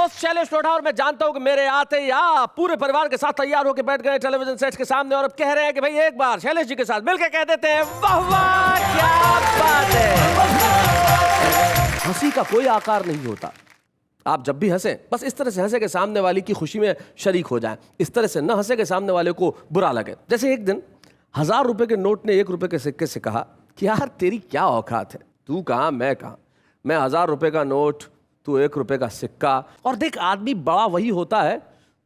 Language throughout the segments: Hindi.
होस्ट शैलेश लोढ़ा और मैं जानता हूं कि मेरे आते ही आप पूरे परिवार के साथ तैयार होकर बैठ गए टेलीविजन सेट के सामने और अब कह रहे हैं कि भाई एक बार शैलेश जी के साथ मिलकर कह देते हैं वाह वाह क्या बात है। हंसी का कोई आकार नहीं होता। आप जब भी हंसें बस इस तरह से हंसे कि सामने वाले की खुशी में शरीक हो जाएं, इस तरह से न हंसे कि सामने वाले को बुरा लगे। जैसे एक दिन 1000 रुपए के नोट ने 1 रुपए के सिक्के से कहा कि यार तेरी क्या औकात है, तू कहाँ मैं कहाँ, मैं 1000 रुपए का नोट तू 1 रुपए का सिक्का। और देख आदमी बड़ा वही होता है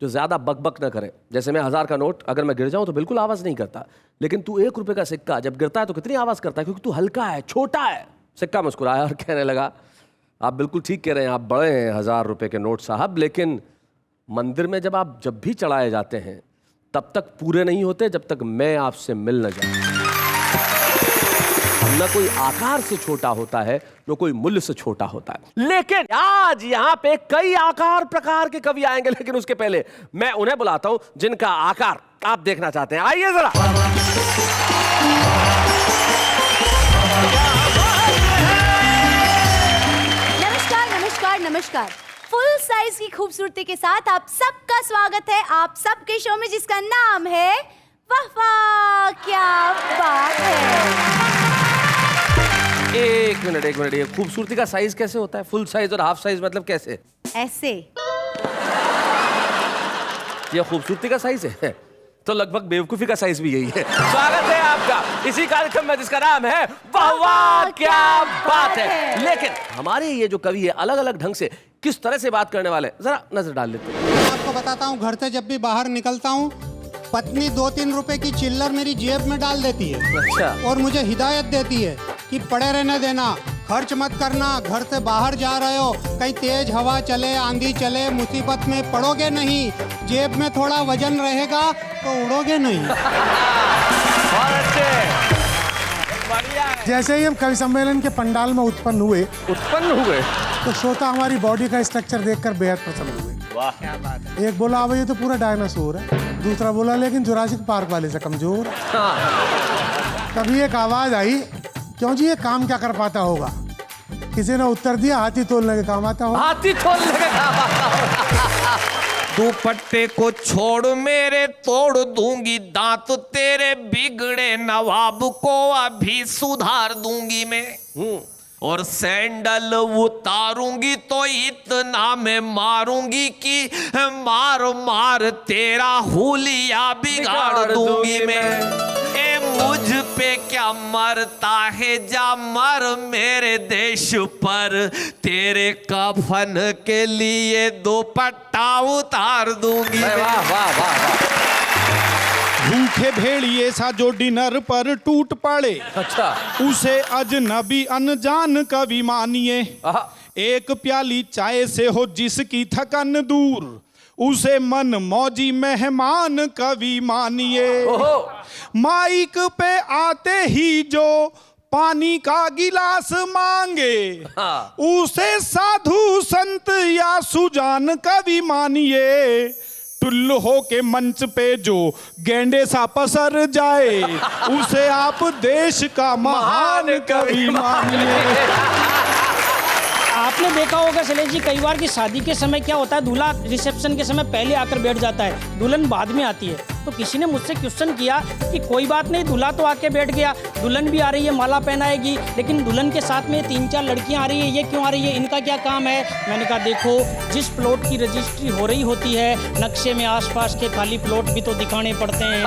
जो ज्यादा बकबक न करे। जैसे मैं 1000 का नोट अगर मैं गिर जाऊं तो बिल्कुल आवाज नहीं करता, लेकिन तू 1 रुपए का सिक्का जब गिरता है तो कितनी आवाज करता है, क्योंकि तू हल्का है, छोटा है। सिक्का मुस्कुराया और कहने लगा आप बिल्कुल ठीक कह रहे हैं, आप बड़े हैं 1000 रुपए के नोट साहब, लेकिन मंदिर में जब भी चढ़ाए जाते हैं तब तक पूरे नहीं होते जब तक मैं आपसे मिल न जाऊं। न कोई आकार से छोटा होता है न कोई मूल्य से छोटा होता है। लेकिन आज यहाँ पे कई आकार प्रकार के कवि आएंगे, लेकिन उसके पहले मैं उन्हें बुलाता हूं जिनका आकार आप देखना चाहते हैं। आइए जरा। नमस्कार। फुल साइज की खूबसूरती के साथ आप सबका स्वागत है आप सबके शो में जिसका नाम है वाह वाह क्या बात है। एक मिनट ये खूबसूरती का साइज कैसे होता है? फुल साइज और हाफ साइज मतलब कैसे? ऐसे। ये खूबसूरती का साइज है तो लगभग बेवकूफी का साइज भी यही है। स्वागत है आपका इसी कार्यक्रम में जिसका नाम है वाह वाह क्या बात है। लेकिन हमारे ये जो कवि है अलग अलग ढंग से किस तरह से बात करने वाले जरा नजर डाल लेते हैं। मैं आपको बताता हूँ, घर से जब भी बाहर निकलता हूँ पत्नी 2-3 रुपए की चिल्लर मेरी जेब में डाल देती है। अच्छा। और मुझे हिदायत देती है कि पड़े रहने देना, खर्च मत करना, घर से बाहर जा रहे हो, कहीं तेज हवा चले, आंधी चले, मुसीबत में पड़ोगे नहीं, जेब में थोड़ा वजन रहेगा तो उड़ोगे नहीं। जैसे ही हम कवि सम्मेलन के पंडाल में उत्पन्न हुए तो श्रोता हमारी बॉडी का स्ट्रक्चर देखकर बेहद प्रसन्न हुए। वाह क्या बात है। एक बोला अब ये तो पूरा डायनासोर है, दूसरा बोला लेकिन जुरासिक पार्क वाले से कमजोर। तभी एक आवाज आई, क्यों जी ये काम क्या कर पाता होगा? किसी ने उत्तर दिया हाथी तोलने के काम आता होगा। हाथी तोलने के काम आता होगा। दुपट्टे को छोड़ मेरे तोड़ दूंगी दांत तेरे बिगड़े नवाब को अभी सुधार दूंगी मैं। और सैंडल उतारूंगी तो इतना मैं मारूंगी कि मार मार तेरा हुलिया बिगाड़ दूंगी मैं। ए मुझ पे क्या मरता है जा मर मेरे देश पर, तेरे कफन के लिए दुपट्टा उतार दूंगी। वाह वाह वाह। भूखे भेड़िए सा जो डिनर पर टूट पड़े, अच्छा, उसे अजनबी अनजान कवि मानिए। एक प्याली चाय से हो जिसकी थकन दूर, उसे मन मौजी मेहमान कवि मानिए। माइक पे आते ही जो पानी का गिलास मांगे, उसे साधु संत या सुजान कवि मानिए। टुल्लू हो के मंच पे जो गेंडे सा पसर जाए, उसे आप देश का महान कवि मानिए। आपने देखा होगा शैलेश जी कई बार कि शादी के समय क्या होता है, दूल्हा रिसेप्शन के समय पहले आकर बैठ जाता है, दुल्हन बाद में आती है। तो किसी ने मुझसे क्वेश्चन किया कि कोई बात नहीं, दूल्हा तो आके बैठ गया, दुल्हन भी आ रही है, माला पहनाएगी, लेकिन दुल्हन के साथ में 3-4 लड़कियां आ रही है, ये क्यों आ रही है, इनका क्या काम है? मैंने कहा देखो, जिस प्लॉट की रजिस्ट्री हो रही होती है, नक्शे में आसपास के खाली प्लॉट भी तो दिखाने पड़ते हैं।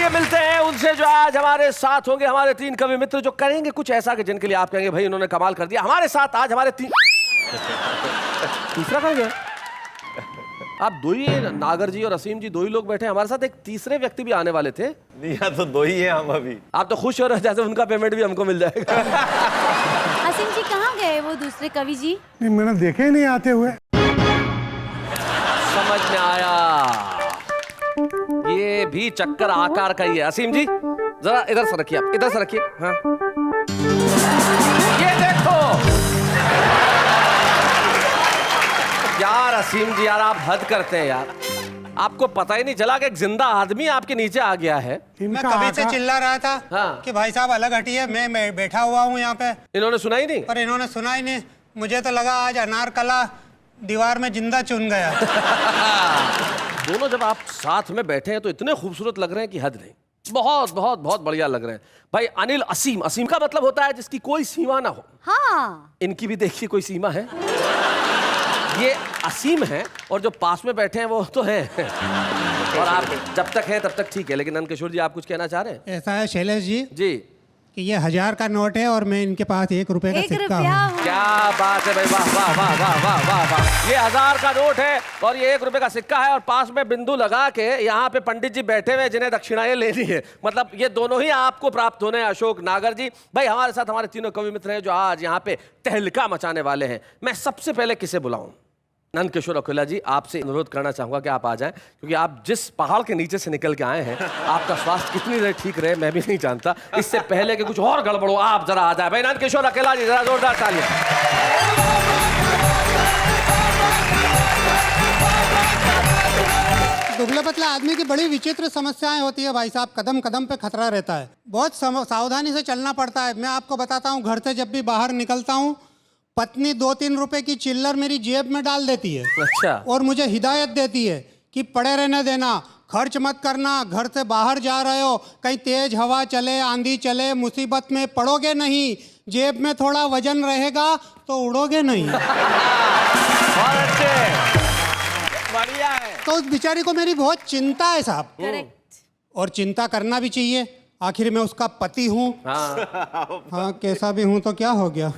मिलते हैं उनसे जो आज हमारे साथ होंगे, हमारे 3 कवि मित्र जो करेंगे कुछ ऐसा कि जिनके लिए आप कहेंगे भाई इन्होंने कमाल कर दिया। हमारे साथ आज हमारे तीसरा कौन है? आप 2 ही, नागर जी और असीम जी 2 ही लोग बैठे हैं। हमारे साथ एक तीसरे व्यक्ति भी आने वाले थे। नहीं यहाँ तो 2 ही हैं हम अभी। आप तो खुश हो रहे जैसे उनका पेमेंट भी हमको मिल जाएगा। असीम जी कहाँ गए वो दूसरे कवि जी? नहीं मैंने देखे ही नहीं आते हुए। समझ में आया, ये भी चक्कर आकार का ही है। असीम जी जरा इधर से रखिए, आप इधर से रखिए। हाँ ये देखो यार असीम जी, यार आप हद करते हैं यार। आपको पता ही नहीं चला कि एक जिंदा आदमी आपके नीचे आ गया है। मैं इनका कभी से आका- चिल्ला रहा था हाँ। कि भाई साहब अलग हटिए, मैं बैठा हुआ हूँ यहाँ पे, इन्होंने सुना ही नहीं। पर इन्होंने सुना ही नहीं। मुझे तो लगा आज अनारकला दीवार में जिंदा चुन गया। दोनों जब आप साथ में बैठे हैं तो इतने खूबसूरत लग रहे हैं कि हद नहीं। बहुत बहुत बहुत बढ़िया लग रहे हैं भाई। अनिल असीम, असीम का मतलब होता है जिसकी कोई सीमा ना हो। हाँ, इनकी भी देखिए कोई सीमा है। ये असीम है और जो पास में बैठे हैं वो तो है। और आप जब तक हैं तब तक ठीक है, लेकिन नंदकिशोर जी आप कुछ कहना चाह रहे हैं? ऐसा है शैलेश जी जी, कि ये 1000 का नोट है और मैं इनके पास 1 रुपए का 1 सिक्का रुपया हूँ। हो। क्या बात है भाई, वाह वाह वाह वाह वाह वाह वाह। ये 1000 का नोट है और ये 1 रुपए का सिक्का है और पास में बिंदु लगा के यहाँ पे पंडित जी बैठे हुए जिन्हें दक्षिणाएं लेनी है। मतलब ये दोनों ही आपको प्राप्त होने हैं। अशोक नागर जी भाई हमारे साथ हमारे तीनों कवि मित्र हैं जो आज यहाँ पे तहलका मचाने वाले हैं। मैं सबसे पहले किसे बुलाऊं? नंदकिशोर अकेला जी, आपसे अनुरोध करना चाहूंगा कि आप आ जाएं, क्योंकि आप जिस पहाड़ के नीचे से निकल के आए हैं, आपका स्वास्थ्य कितनी देर ठीक रहे मैं भी नहीं जानता। इससे पहले कि कुछ और गड़बड़ हो आप जरा आ जाए। भाई नंदकिशोर अकेला जी, जरा जोरदार तालियां। दुबले पतले आदमी की बड़ी विचित्र समस्याएं होती है भाई साहब। कदम कदम पे खतरा रहता है, बहुत सावधानी से चलना पड़ता है। मैं आपको बताता हूँ, घर से जब भी बाहर निकलता हूँ, पत्नी 2-3 रुपए की चिल्लर मेरी जेब में डाल देती है। अच्छा। और मुझे हिदायत देती है कि पड़े रहने देना, खर्च मत करना, घर से बाहर जा रहे हो, कहीं तेज हवा चले, आंधी चले, मुसीबत में पड़ोगे नहीं, जेब में थोड़ा वजन रहेगा तो उड़ोगे नहीं। बहुत अच्छे, बढ़िया है। तो उस बेचारी को मेरी बहुत चिंता है साहब, करेक्ट। और चिंता करना भी चाहिए, आखिर मैं उसका पति हूँ। हाँ, कैसा भी हूँ तो क्या हो गया।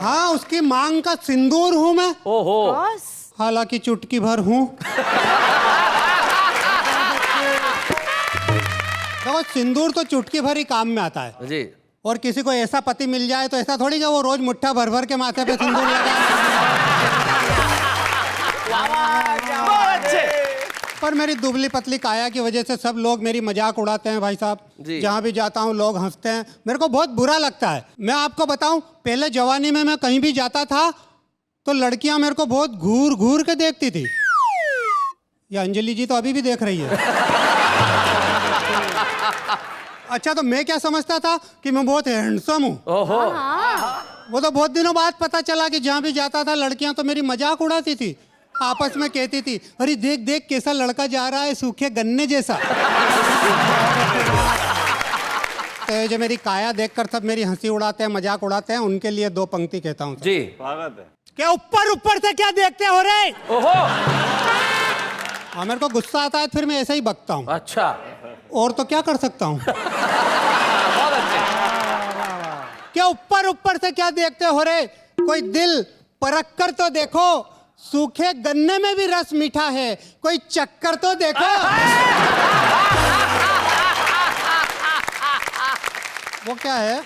हाँ, उसकी मांग का सिंदूर हूँ मैं, ओहो, बॉस, हालांकि चुटकी भर हूँ। देखो, सिंदूर तो चुटकी भर ही काम में आता है जी। और किसी को ऐसा पति मिल जाए तो ऐसा थोड़ी कि वो रोज मुट्ठा भर भर के माथे पे सिंदूर लगाए। पर मेरी दुबली पतली काया की वजह से सब लोग मेरी मजाक उड़ाते हैं भाई साहब। जी। जहाँ भी जाता हूँ लोग हंसते हैं, मेरे को बहुत बुरा लगता है। मैं आपको बताऊं, पहले जवानी में मैं कहीं भी जाता था तो लड़कियां मेरे को बहुत घूर घूर के देखती थी। ये अंजलि जी तो अभी भी देख रही है। अच्छा, तो मैं क्या समझता था कि मैं बहुत हैंडसम हूँ। ओहो, वो तो बहुत दिनों बाद पता चला कि जहाँ भी जाता था लड़कियां तो मेरी मजाक उड़ाती थी, आपस में कहती थी, अरे देख देख कैसा लड़का जा रहा है, सूखे गन्ने जैसा। तो ये जो मेरी काया देखकर सब मेरी हंसी उड़ाते हैं, मजाक उड़ाते हैं, उनके लिए 2 पंक्ति कहता हूँ जी। स्वागत है। क्या ऊपर ऊपर से क्या देखते हो रे। ओहो, हाँ, मेरे को गुस्सा आता है फिर मैं ऐसे ही बकता हूँ, अच्छा, और तो क्या कर सकता हूँ। बहुत अच्छे। क्या ऊपर ऊपर से क्या देखते हो रे, कोई दिल परख कर तो देखो, सूखे गन्ने में भी रस मीठा है, कोई चक्कर तो देखो। वो क्या है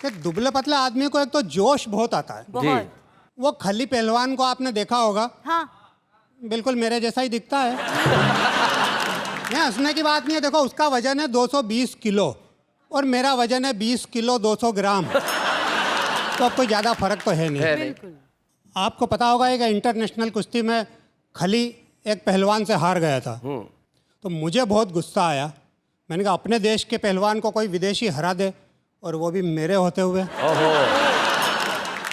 कि दुबले पतले आदमी को एक तो जोश बहुत आता है। बहुत। वो खली पहलवान को आपने देखा होगा, हाँ, बिल्कुल मेरे जैसा ही दिखता है। नहीं, हंसने की बात नहीं है। देखो, उसका वजन है 220 किलो और मेरा वजन है 20 किलो 200 ग्राम। तो अब कोई ज़्यादा फर्क तो है नहीं। बिल्कुल। आपको पता होगा, एक इंटरनेशनल कुश्ती में खली एक पहलवान से हार गया था। तो मुझे बहुत गुस्सा आया। मैंने कहा, अपने देश के पहलवान को कोई विदेशी हरा दे, और वो भी मेरे होते हुए।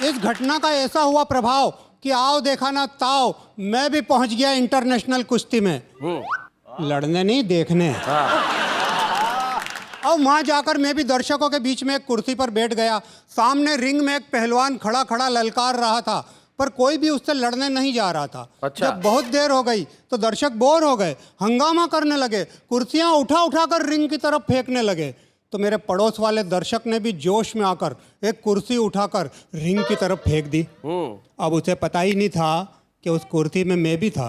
इस घटना का ऐसा हुआ प्रभाव कि आओ देखा ना ताओ, मैं भी पहुंच गया इंटरनेशनल कुश्ती में। लड़ने नहीं, देखने। और वहां जाकर मैं भी दर्शकों के बीच में एक कुर्सी पर बैठ गया। सामने रिंग में एक पहलवान खड़ा खड़ा ललकार रहा था, पर कोई भी उससे लड़ने नहीं जा रहा था। अच्छा। जब बहुत देर हो गई तो दर्शक बोर हो गए, हंगामा करने लगे, कुर्सियां उठा उठा कर रिंग की तरफ फेंकने लगे। तो मेरे पड़ोस वाले दर्शक ने भी जोश में आकर एक कुर्सी उठाकर रिंग की तरफ फेंक दी। अब उसे पता ही नहीं था कि उस कुर्सी में मैं भी था।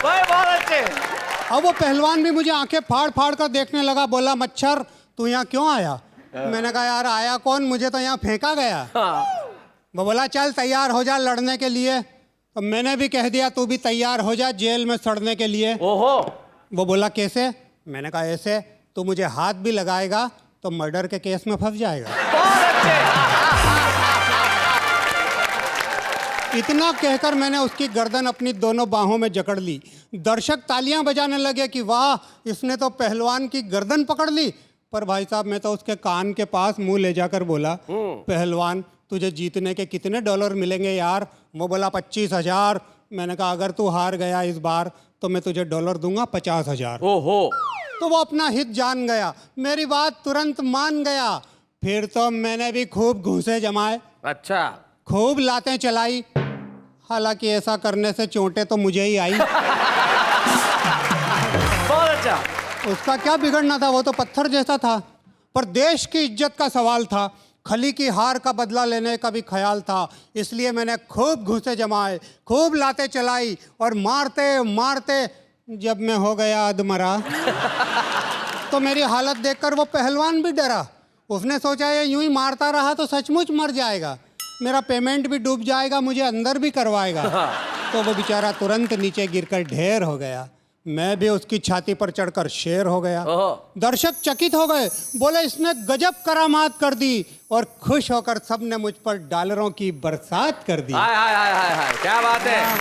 बहुत अच्छे। अब वो पहलवान भी मुझे आंखें फाड़ फाड़ कर देखने लगा, बोला, मच्छर तू यहाँ क्यों आया? मैंने कहा, यार आया कौन, मुझे तो यहाँ फेंका गया। वो बोला, चल तैयार हो जा लड़ने के लिए। तो मैंने भी कह दिया, तू भी तैयार हो जा जेल में सड़ने के लिए। ओहो, वो बोला, कैसे? मैंने कहा, ऐसे, तू मुझे हाथ भी लगाएगा तो मर्डर के केस में फंस जाएगा। बहुत अच्छे। इतना कहकर मैंने उसकी गर्दन अपनी दोनों बाहों में जकड़ ली। दर्शक तालियां बजाने लगे कि वाह, इसने तो पहलवान की गर्दन पकड़ ली। पर भाई साहब, मैं तो उसके कान के पास मुंह ले जाकर बोला, पहलवान तुझे जीतने के कितने डॉलर मिलेंगे यार? वो बोला 25,000। मैंने कहा अगर तू हार गया इस बार तो मैं तुझे डॉलर दूंगा 50,000। ओहो। तो वो अपना हित जान गया, मेरी बात तुरंत मान गया। फिर तो मैंने भी खूब घूंसे जमाए, अच्छा। खूब लातें चलाई। हालांकि ऐसा करने से चोटें तो मुझे ही आई। बहुत अच्छा। उसका क्या बिगड़ना था, वो तो पत्थर जैसा था। पर देश की इज्जत का सवाल था, खली की हार का बदला लेने का भी ख्याल था। इसलिए मैंने खूब घूंसे जमाए, खूब लातें चलाई और मारते मारते जब मैं हो गया अधमरा तो मेरी हालत देखकर वो पहलवान भी डरा। उसने सोचा ये यूं ही मारता रहा तो सचमुच मर जाएगा, मेरा पेमेंट भी डूब जाएगा, मुझे अंदर भी करवाएगा। तो वो बेचारा तुरंत नीचे गिरकर ढेर हो गया। मैं भी उसकी छाती पर चढ़कर शेर हो गया। दर्शक चकित हो गए, बोले इसने गजब करामात कर दी। और खुश होकर सबने मुझ पर डॉलरों की बरसात कर दी। हाय हाय हाय हाय हाय, क्या बात है।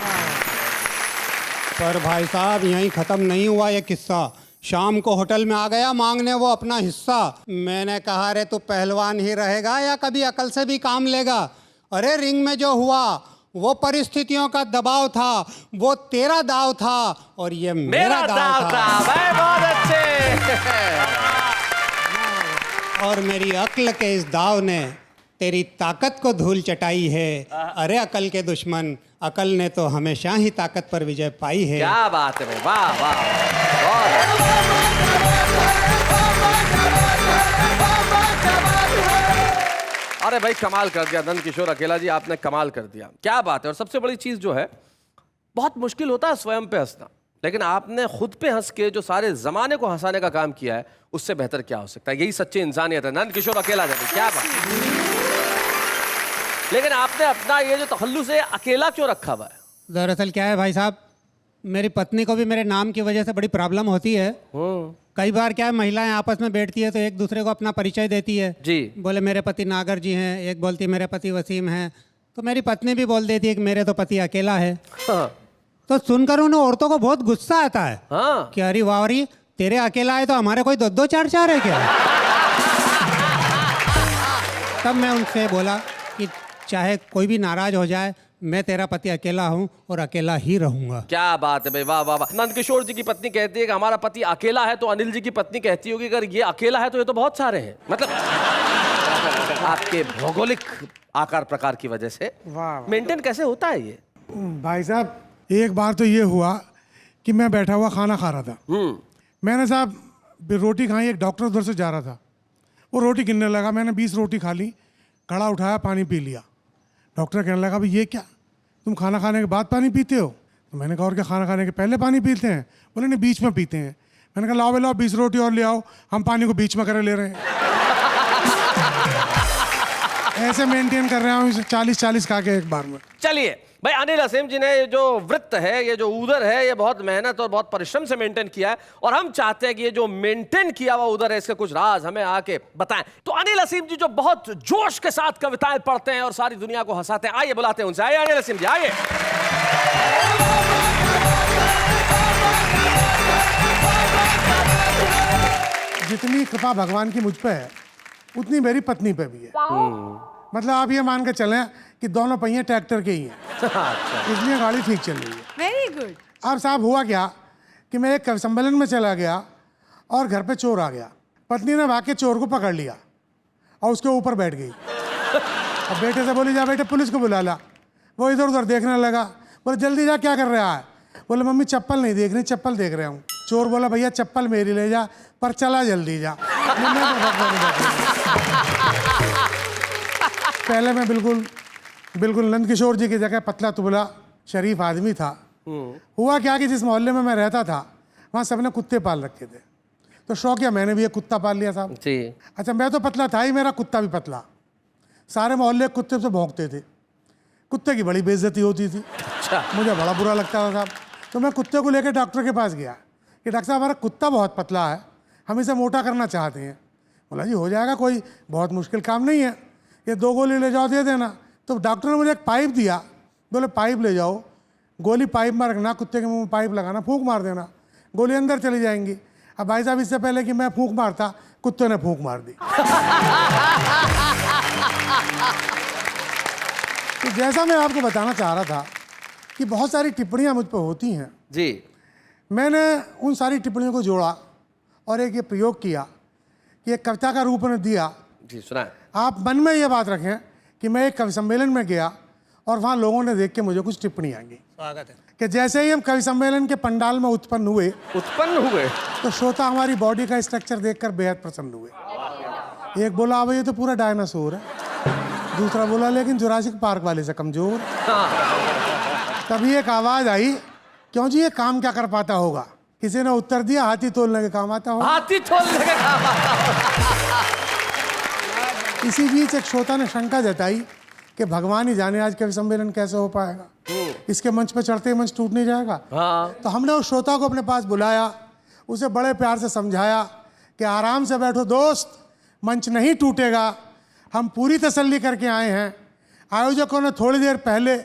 पर भाई साहब, यहीं खत्म नहीं हुआ ये किस्सा। शाम को होटल में आ गया मांगने वो अपना हिस्सा। मैंने कहा रे तू पहलवान ही रहेगा या कभी अकल से भी काम लेगा? अरे रिंग में जो हुआ वो परिस्थितियों का दबाव था, वो तेरा दाव था और ये मेरा दाव था। भाई बहुत अच्छे। और मेरी अक्ल के इस दाव ने तेरी ताकत को धूल चटाई है। अरे अकल के दुश्मन, अकल ने तो हमेशा ही ताकत पर विजय पाई है। क्या बात है भाई, वाह वाह, बहुत। अरे भाई कमाल कर दिया नंद किशोर अकेला जी, आपने कमाल कर दिया, क्या बात है। और सबसे बड़ी चीज जो है, बहुत मुश्किल होता है स्वयं पे हंसना, लेकिन आपने खुद पे हंस के जो सारे जमाने को हंसाने का काम किया है, उससे बेहतर क्या हो सकता है। यही सच्ची इंसानियत है। नंद किशोर अकेला जी, क्या बात है। लेकिन आपने अपना ये जो तखल्लुस है अकेला क्यों रखा हुआ है? दरअसल क्या है भाई साहब, मेरी पत्नी को भी मेरे नाम की वजह से बड़ी प्रॉब्लम होती है। कई बार क्या है, महिलाएं आपस में बैठती है तो एक दूसरे को अपना परिचय देती है जी। बोले मेरे पति नागर जी हैं, एक बोलती है मेरे पति वसीम हैं। तो मेरी पत्नी भी बोल देती है कि मेरे तो पति अकेला है। हाँ। तो सुनकर उन औरतों को बहुत गुस्सा आता है। हाँ। कि अरे वावरी, तेरे अकेला है तो हमारे कोई दो दो चार चार है क्या? तब मैं उनसे बोला कि चाहे कोई भी नाराज हो जाए, मैं तेरा पति अकेला हूँ और अकेला ही रहूंगा। क्या बात है भाई, वाह वाह वाह। नंद किशोर जी की पत्नी कहती है कि हमारा पति अकेला है, तो अनिल जी की पत्नी कहती होगी अगर ये अकेला है तो ये तो बहुत सारे हैं। मतलब आपके भौगोलिक आकार प्रकार की वजह से मेंटेन कैसे होता है ये? भाई साहब, एक बार तो ये हुआ कि मैं बैठा हुआ खाना खा रहा था। मैंने साहब रोटी खाई, एक डॉक्टर उधर से जा रहा था, वो रोटी गिनने लगा। मैंने 20 रोटी खा ली, कड़ा उठाया, पानी पी लिया। डॉक्टर कहने लगा भाई ये क्या, तुम खाना खाने के बाद पानी पीते हो? तो मैंने कहा और क्या, खाना खाने के पहले पानी पीते हैं? बोले नहीं, बीच में पीते हैं। मैंने कहा लाओ लाओ 20 रोटी और ले आओ, हम पानी को बीच में करे ले रहे हैं। ऐसे मेंटेन कर रहे हैं 40-40 खा के एक बार में। चलिए भाई, अनिल असीम जी ने ये जो वृत्त है, ये जो उदर है, ये बहुत मेहनत और बहुत परिश्रम से मेंटेन किया है, और हम चाहते हैं कि ये जो मेंटेन किया हुआ उदर है, इसके कुछ राज हमें आके बताएं। तो अनिल असीम जी जो बहुत जोश के साथ कविताएं पढ़ते हैं और सारी दुनिया को हंसाते हैं, आइए बुलाते हैं उनसे। आइए अनिल असीम जी, आइए। जितनी कृपा भगवान की मुझ पे है, उतनी मेरी पत्नी पे भी है। मतलब आप ये मान के चलें कि दोनों पहिए ट्रैक्टर के ही हैं। इसलिए गाड़ी ठीक चल रही है। Very good. अब साहब हुआ क्या कि मैं एक कवि सम्मेलन में चला गया और घर पे चोर आ गया। पत्नी ने भाग के चोर को पकड़ लिया और उसके ऊपर बैठ गई। अब बेटे से बोली जा बेटे पुलिस को बुला ला। वो इधर उधर देखने लगा, बोले जल्दी जा, क्या कर रहा है? बोले मम्मी चप्पल नहीं देख रही, चप्पल देख रहा हूँ। चोर बोला भैया चप्पल मेरी ले जा, पर चला जल्दी जा। पहले मैं बिल्कुल नंद किशोर जी की जगह पतला तुबला शरीफ आदमी था। हुआ क्या कि जिस मोहल्ले में मैं रहता था वहाँ सबने कुत्ते पाल रखे थे, तो शौक किया मैंने भी एक कुत्ता पाल लिया साहब जी। अच्छा, मैं तो पतला था ही, मेरा कुत्ता भी पतला। सारे मोहल्ले कुत्ते से भौंकते थे, कुत्ते की बड़ी बेइज्जती होती थी। अच्छा। मुझे बड़ा बुरा लगता था साहब। तो मैं कुत्ते को लेकर डॉक्टर के पास गया कि डॉक्टर साहब हमारा कुत्ता बहुत पतला है, हम इसे मोटा करना चाहते हैं। बोला जी हो जाएगा, कोई बहुत मुश्किल काम नहीं है, ये 2 गोली ले जाओ दे देना। तो डॉक्टर ने मुझे एक पाइप दिया, बोले पाइप ले जाओ, गोली पाइप में रखना, कुत्ते के मुंह में पाइप लगाना, फूंक मार देना, गोली अंदर चली जाएंगी। अब भाई साहब इससे पहले कि मैं फूंक मारता, कुत्ते ने फूंक मार दी। तो जैसा मैं आपको बताना चाह रहा था कि बहुत सारी टिप्पणियां मुझ पर होती हैं, जी, मैंने उन सारी टिप्पणियों को जोड़ा और एक ये प्रयोग किया कि एक कविता का रूप उन्हें दिया। जी सुनाएं। आप मन में ये बात रखें कि मैं एक कवि सम्मेलन में गया और वहाँ लोगों ने देख के मुझे कुछ टिप्पणियाँ की। स्वागत है। कि जैसे ही हम कवि सम्मेलन के पंडाल में उत्पन्न हुए तो श्रोता हमारी बॉडी का स्ट्रक्चर देखकर बेहद प्रसन्न हुए। एक बोला अब ये तो पूरा डायनासोर है, दूसरा बोला लेकिन जुरासिक पार्क वाले से कमजोर। तभी एक आवाज आई, क्यों जी ये काम क्या कर पाता होगा? किसी ने उत्तर दिया, हाथी तोलने के काम आता होगा। हाथी तोलने के काम आता होगा। इसी बीच एक श्रोता ने शंका जताई कि भगवान ही जाने आज कवि सम्मेलन कैसे हो पाएगा, इसके मंच पे चढ़ते ही मंच टूट नहीं जाएगा। हाँ। तो हमने उस श्रोता को अपने पास बुलाया, उसे बड़े प्यार से समझाया कि आराम से बैठो दोस्त, मंच नहीं टूटेगा, हम पूरी तसल्ली करके आए हैं। आयोजकों ने थोड़ी देर पहले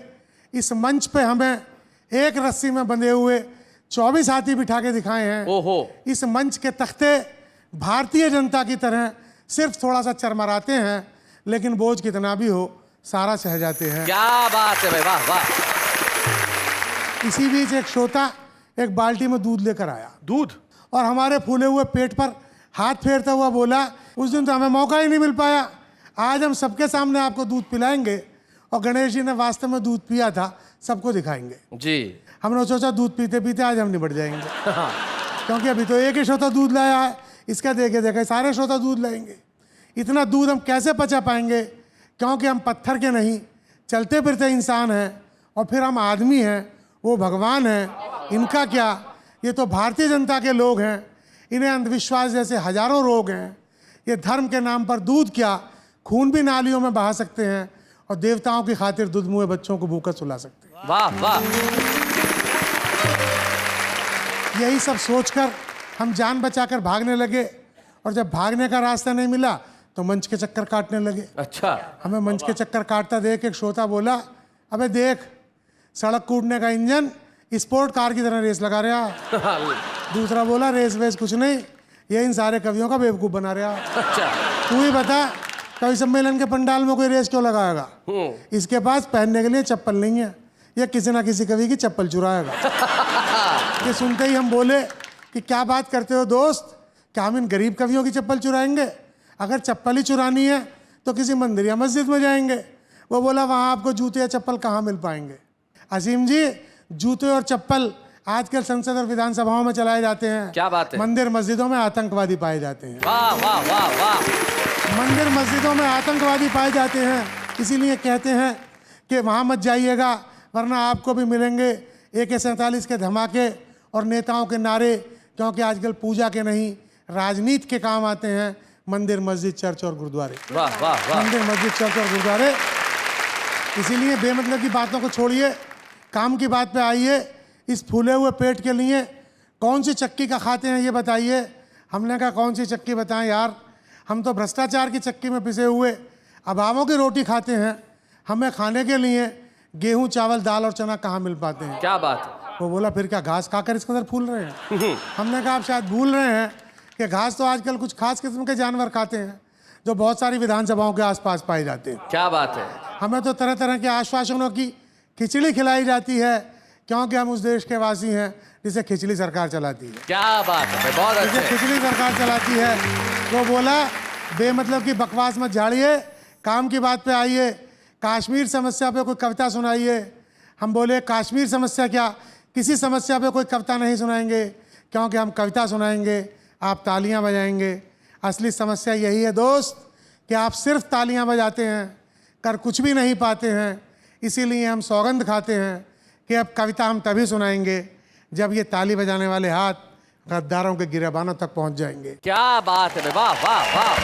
इस मंच पे हमें एक रस्सी में बंधे हुए 24 हाथी बिठा के दिखाए हैं। ओहो। इस मंच के तख्ते भारतीय जनता की तरह सिर्फ थोड़ा सा चरमराते हैं, लेकिन बोझ कितना भी हो सारा सह जाते हैं। क्या बात है भाई, वाह वाह। इसी बीच एक श्रोता एक बाल्टी में दूध लेकर आया, दूध, और हमारे फूले हुए पेट पर हाथ फेरता हुआ बोला, उस दिन तो हमें मौका ही नहीं मिल पाया, आज हम सबके सामने आपको दूध पिलाएंगे। और गणेश जी ने वास्तव में दूध पिया था, सबको दिखाएंगे। जी। हमने सोचा दूध पीते पीते आज हम निबट जाएंगे, क्योंकि अभी तो एक ही श्रोता दूध लाया है, इसका देखे देखे सारे श्रोता दूध लाएंगे। इतना दूध हम कैसे पचा पाएंगे, क्योंकि हम पत्थर के नहीं चलते फिरते इंसान हैं, और फिर हम आदमी हैं, वो भगवान हैं। इनका क्या, ये तो भारतीय जनता के लोग हैं, इन्हें अंधविश्वास जैसे हजारों रोग हैं। ये धर्म के नाम पर दूध क्या, खून भी नालियों में बहा सकते हैं, और देवताओं की खातिर दूध मुँहे बच्चों को भूखा सुला सकते हैं। वाह वाह। यही सब सोचकर हम जान बचाकर भागने लगे, और जब भागने का रास्ता नहीं मिला तो मंच के चक्कर काटने लगे। अच्छा। हमें मंच के चक्कर काटता देख एक श्रोता बोला, अबे देख, सड़क कूदने का इंजन स्पोर्ट कार की तरह रेस लगा रहा है। दूसरा बोला, रेस वेस कुछ नहीं, ये इन सारे कवियों का बेवकूफ़ बना रहा है। अच्छा। तू ही बता, कवि सम्मेलन के पंडाल में कोई रेस क्यों लगाएगा? इसके पास पहनने के लिए चप्पल नहीं है, ये किसी ना किसी कवि की चप्पल चुराएगा। ये सुनते ही हम बोले कि क्या बात करते हो दोस्त, क्या हम इन गरीब कवियों की चप्पल चुराएंगे? अगर चप्पल ही चुरानी है तो किसी मंदिर या मस्जिद में जाएंगे। वो बोला, वहाँ आपको जूते या चप्पल कहाँ मिल पाएंगे? असीम जी, जूते और चप्पल आजकल संसद और विधानसभाओं में चलाए जाते हैं। क्या बात है? मंदिर मस्जिदों में आतंकवादी पाए जाते हैं। वाह वाह वाह वाह। मंदिर मस्जिदों में आतंकवादी पाए जाते हैं, इसीलिए कहते हैं कि वहाँ मत जाइएगा, वरना आपको भी मिलेंगे AK-47 के धमाके और नेताओं के नारे, क्योंकि आजकल पूजा के नहीं राजनीति के काम आते हैं मंदिर, मस्जिद, चर्च और गुरुद्वारे। वाह वाह वाह। मंदिर, मस्जिद, चर्च और गुरुद्वारे। इसीलिए बेमतलब की बातों को छोड़िए, काम की बात पे आइए। इस फूले हुए पेट के लिए कौन सी चक्की का खाते हैं ये बताइए। हमने कहा कौन सी चक्की बताएं यार, हम तो भ्रष्टाचार की चक्की में पिसे हुए अभावों की रोटी खाते हैं, हमें खाने के लिए गेहूं, चावल, दाल और चना कहाँ मिल पाते हैं? क्या बात है? वो बोला, फिर क्या घास खाकर इस कदर फूल रहे हैं? हमने कहा आप शायद भूल रहे हैं कि घास तो आजकल कुछ खास किस्म के जानवर खाते हैं, जो बहुत सारी विधानसभाओं के आसपास पाए जाते हैं। क्या बात है? हमें तो तरह तरह के आश्वासनों की खिचड़ी खिलाई जाती है, क्योंकि हम उस देश के वासी हैं जिसे खिचड़ी सरकार चलाती है। क्या बात है, बहुत जिसे अच्छे। खिचड़ी सरकार चलाती है। वो बोला, बेमतलब की बकवास मत झाड़िए, काम की बात पे आइए, कश्मीर समस्या पे कोई कविता सुनाइए। हम बोले, कश्मीर समस्या क्या, किसी समस्या पे कोई कविता नहीं सुनाएंगे, क्योंकि हम कविता सुनाएंगे, आप तालियां बजाएंगे। असली समस्या यही है दोस्त कि आप सिर्फ तालियां बजाते हैं, कर कुछ भी नहीं पाते हैं। इसीलिए हम सौगंध खाते हैं कि अब कविता हम तभी सुनाएंगे जब ये ताली बजाने वाले हाथ गद्दारों के गिरेबानों तक पहुंच जाएंगे। क्या बात है, वाह वाह वाह।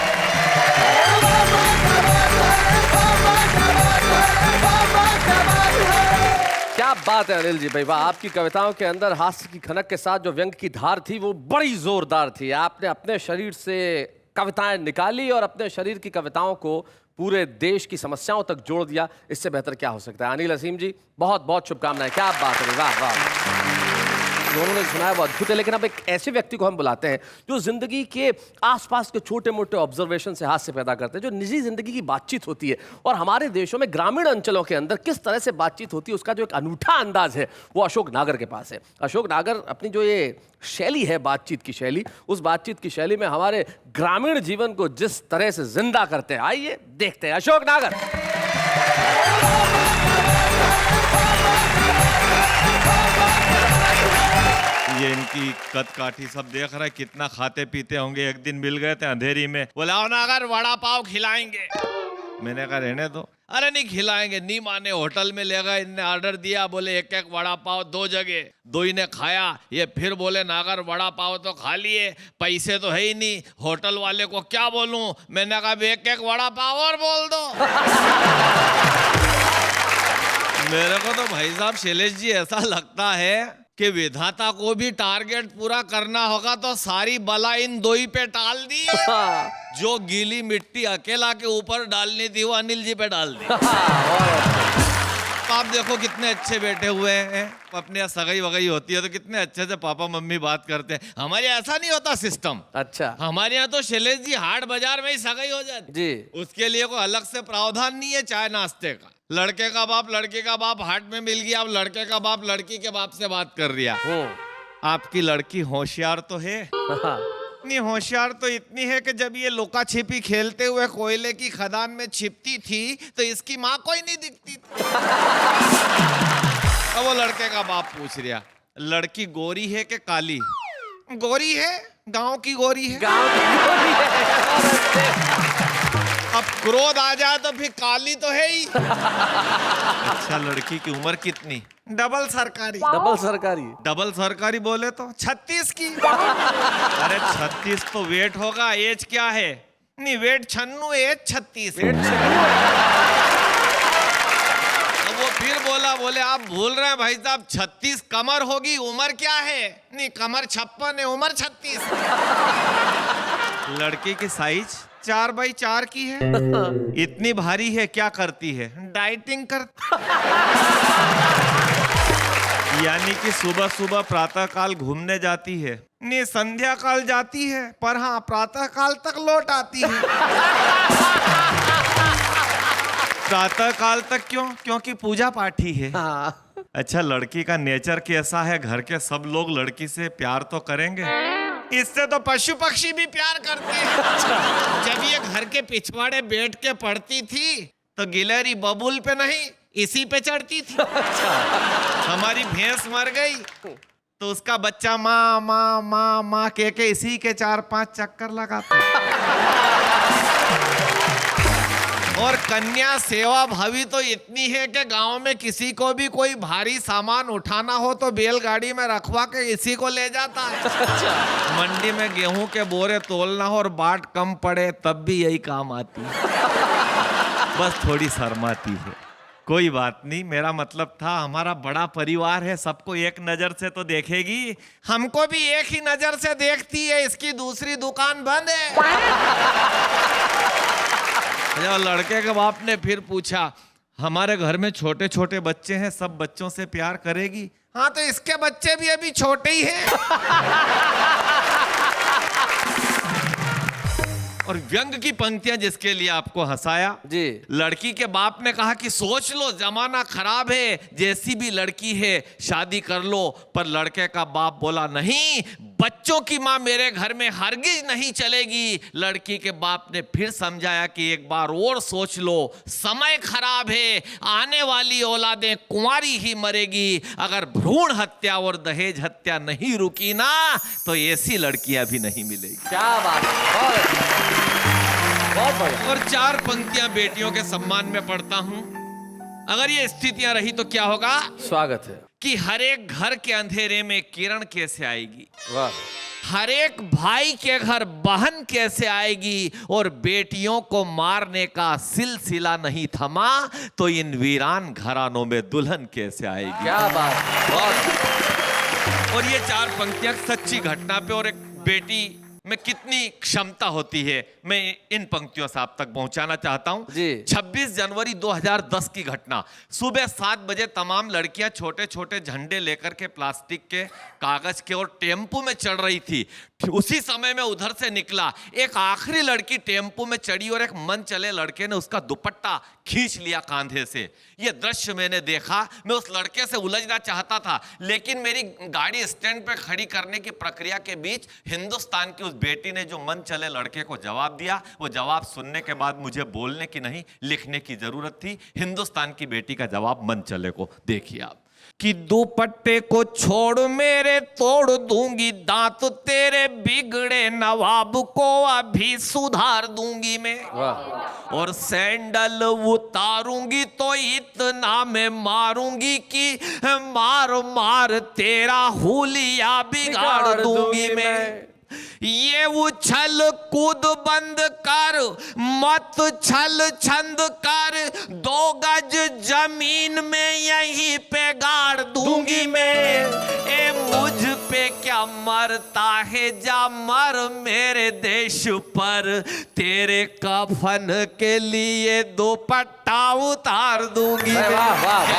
क्या बात है अनिल जी भाई, वाह। आपकी कविताओं के अंदर हास्य की खनक के साथ जो व्यंग की धार थी वो बड़ी जोरदार थी। आपने अपने शरीर से कविताएं निकाली और अपने शरीर की कविताओं को पूरे देश की समस्याओं तक जोड़ दिया, इससे बेहतर क्या हो सकता है। अनिल असीम जी, बहुत बहुत शुभकामनाएं। क्या बात है, वाह वाह। दोनों ने सुनाया वो अद्भुत है, लेकिन अब एक ऐसे व्यक्ति को हम बुलाते हैं जो जिंदगी के आसपास के छोटे मोटे ऑब्जर्वेशन से हास्य पैदा करते हैं, जो निजी जिंदगी की बातचीत होती है और हमारे देशों में ग्रामीण अंचलों के अंदर किस तरह से बातचीत होती है, उसका जो एक अनूठा अंदाज है वो अशोक नागर के पास है। अशोक नागर अपनी जो ये शैली है, बातचीत की शैली, उस बातचीत की शैली में हमारे ग्रामीण जीवन को जिस तरह से जिंदा करते हैं, आइए देखते हैं अशोक नागर। ये इनकी कद काठी सब देख रहा है, कितना खाते पीते होंगे। एक दिन मिल गए थे अंधेरी में, बोला आओ ना अगर वड़ा पाव खिलाएंगे। मैंने कहा रहने दो। अरे नहीं खिलाएंगे, नहीं माने। होटल में ले गए, इनने ऑर्डर दिया, बोले एक एक वड़ा पाव 2 जगह। 2 ही ने खाया, ये फिर बोले नागर वड़ा पाव तो खा लिए, पैसे तो है ही नहीं, होटल वाले को क्या बोलूं। मैंने कहा एक एक वड़ा पाव और बोल दो। मेरे को तो भाई साहब शैलेश जी ऐसा लगता है कि विधाता को भी टारगेट पूरा करना होगा तो सारी बला इन 2 ही पे टाल दी। जो गीली मिट्टी अकेला के ऊपर डालनी थी वो अनिल जी पे डाल दी। आप देखो कितने अच्छे बैठे हुए हैं, अपने यहाँ सगाई वगाई होती है तो कितने अच्छे से पापा मम्मी बात करते हैं। हमारे ऐसा नहीं होता सिस्टम। अच्छा, हमारे यहाँ तो शैलेश जी हाट बाजार में ही सगाई हो जाती जी। उसके लिए कोई अलग से प्रावधान नहीं है चाय नाश्ते का। लड़के का बाप लड़के का बाप हाट में मिल गया, अब लड़के का बाप लड़की के बाप से बात कर रिया। आपकी लड़की होशियार तो है। नहीं होशियार तो इतनी है कि जब ये लुका छिपी खेलते हुए कोयले की खदान में छिपती थी तो इसकी माँ कोई नहीं दिखती थी। अब वो लड़के का बाप पूछ रिया, लड़की गोरी है कि काली? गोरी है, गांव की गोरी है। गांव की गोरी है। अब क्रोध आ जाए तो फिर काली तो है ही। अच्छा लड़की की उम्र कितनी? डबल सरकारी। डबल सरकारी? डबल सरकारी बोले तो 36 की। अरे 36 तो वेट होगा, एज क्या है? नहीं वेट 96, एज 36। अब वो फिर बोले आप भूल रहे हैं भाई साहब, 36 कमर होगी, उम्र क्या है? नहीं कमर 56 है, उम्र 36। लड़की की साइज 4x4 की है। इतनी भारी है, क्या करती है? डाइटिंग यानी कि सुबह सुबह प्रातः काल घूमने जाती है। नहीं संध्या काल जाती है, पर हाँ प्रातः काल तक लौट आती है। प्रातः काल तक क्यों? क्योंकि पूजा पाठी है। अच्छा लड़की का नेचर कैसा है? घर के सब लोग लड़की से प्यार तो करेंगे, इससे तो पशु पक्षी भी प्यार करते हैं। जब ये घर के पिछवाड़े बैठ के पढ़ती थी तो गिलहरी बबूल पे नहीं इसी पे चढ़ती थी। हमारी भैंस मर गई तो उसका बच्चा माँ माँ माँ माँ कह के इसी के 4-5 चक्कर लगाता। और कन्या सेवा भावी तो इतनी है कि गांव में किसी को भी कोई भारी सामान उठाना हो तो बैलगाड़ी में रखवा के इसी को ले जाता है। मंडी में गेहूं के बोरे तोलना हो और बाट कम पड़े तब भी यही काम आती है। बस थोड़ी शर्माती है। कोई बात नहीं, मेरा मतलब था हमारा बड़ा परिवार है, सबको एक नजर से तो देखेगी। हमको भी एक ही नजर से देखती है, इसकी दूसरी दुकान बंद है। जब लड़के के बाप ने फिर पूछा, हमारे घर में छोटे छोटे बच्चे हैं, सब बच्चों से प्यार करेगी? हाँ तो इसके बच्चे भी अभी छोटे ही हैं। और व्यंग की पंक्तियां जिसके लिए आपको हंसाया जी। लड़की के बाप ने कहा कि सोच लो जमाना खराब है, जैसी भी लड़की है शादी कर लो। पर लड़के का बाप बोला नहीं, बच्चों की माँ मेरे घर में हरगिज नहीं चलेगी। लड़की के बाप ने फिर समझाया कि एक बार और सोच लो, समय खराब है, आने वाली औलादें कुंवारी ही मरेगी। अगर भ्रूण हत्या और दहेज हत्या नहीं रुकी ना तो ऐसी लड़कियां भी नहीं मिलेगी। क्या बात है, बहुत बढ़िया। और 4 पंक्तियां बेटियों के सम्मान में पढ़ता हूं। अगर ये स्थितियां रही तो क्या होगा? स्वागत है। कि हर एक घर के अंधेरे में किरण कैसे आएगी, वाह। हर एक भाई के घर बहन कैसे आएगी, और बेटियों को मारने का सिलसिला नहीं थमा तो इन वीरान घरानों में दुल्हन कैसे आएगी। क्या बात, बहुत। और ये 4 पंक्तियां सच्ची घटना पे और एक बेटी में कितनी क्षमता होती है, मैं इन पंक्तियों से आप तक पहुंचाना चाहता हूं। जी। 26 जनवरी 2010 की घटना, सुबह 7 बजे तमाम लड़कियां छोटे छोटे झंडे लेकर के प्लास्टिक के, कागज के और टेम्पो में चढ़ रही थी। उसी समय में उधर से निकला एक आखिरी लड़की, टेम्पो में चढ़ी और एक मन चले लड़के ने उसका दुपट्टा खींच लिया कांधे से। यह दृश्य मैंने देखा, मैं उस लड़के से उलझना चाहता था, लेकिन मेरी गाड़ी स्टैंड पे खड़ी करने की प्रक्रिया के बीच हिंदुस्तान की उस बेटी ने जो मन चले लड़के को जवाब दिया, वो जवाब सुनने के बाद मुझे बोलने की नहीं लिखने की जरूरत थी। हिंदुस्तान की बेटी का जवाब मन चले को देखिए आप। कि दुपट्टे को छोड़ मेरे तोड़ दूंगी दांत, तेरे बिगड़े नवाब को अभी सुधार दूंगी मैं। वाह। और सैंडल उतारूंगी तो इतना मैं मारूंगी कि मार मार तेरा हुलिया बिगाड़ दूंगी मैं। ये उछल कूद बंद कर, मत छल छंद कर, 2 गज जमीन में यहीं पे गाड़ दूंगी मैं। ए मुझ पे क्या मरता है, जा मर मेरे देश पर, तेरे कफन के लिए दुपट्टा उतार दूंगी मैं। वाह वाह वाह।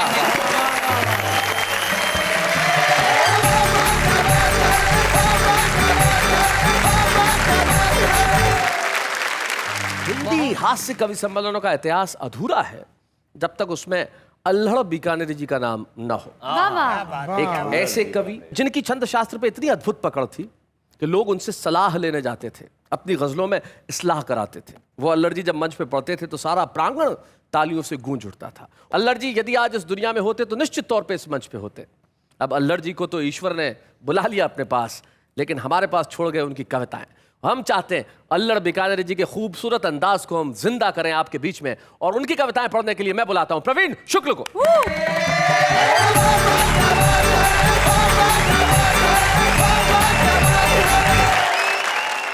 हिंदी हास्य कवि सम्मेलनों का इतिहास अधूरा है जब तक उसमें अल्हड़ बीकानेरी जी का नाम न हो। वाह वाह। एक ऐसे कवि जिनकी छंद शास्त्र पे इतनी अद्भुत पकड़ थी कि लोग उनसे सलाह लेने जाते थे, अपनी गजलों में इस्लाह कराते थे। वो अल्हड़ जी जब मंच पे पढ़ते थे तो सारा प्रांगण तालियों से गूंज उठता था। अल्हड़ जी यदि आज इस दुनिया में होते तो निश्चित तौर पे इस मंच पे होते। अब अल्हड़ जी को तो ईश्वर ने बुला लिया अपने पास, लेकिन हमारे पास छोड़ गए उनकी कविताएं। हम चाहते हैं अल्हड़ बीकानेरी जी के खूबसूरत अंदाज को हम जिंदा करें आपके बीच में, और उनकी कविताएं पढ़ने के लिए मैं बुलाता हूं प्रवीण शुक्ल को।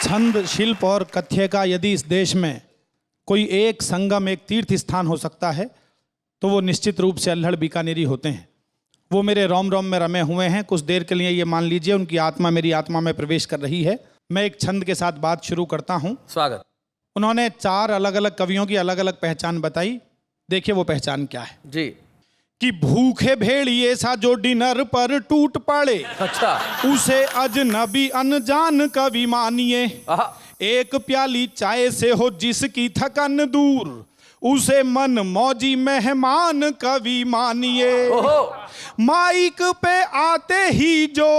छंद, शिल्प और कथ्य का यदि इस देश में कोई एक संगम, एक तीर्थ स्थान हो सकता है तो वो निश्चित रूप से अल्हड़ बीकानेरी होते हैं। वो मेरे रोम रोम में रमे हुए हैं। कुछ देर के लिए ये मान लीजिए उनकी आत्मा मेरी आत्मा में प्रवेश कर रही है। मैं एक छंद के साथ बात शुरू करता हूं। स्वागत। उन्होंने 4 अलग अलग कवियों की अलग अलग पहचान बताई। देखिए वो पहचान क्या है। जी। कि भूखे भेड़िए सा जो डिनर पर टूट पड़े, अच्छा। उसे अजनबी अनजान कवि मानिए। आहा। एक प्याली चाय से हो जिसकी थकन दूर, उसे मन मौजी मेहमान कवि मानिए। ओहो। माइक पे आते ही जो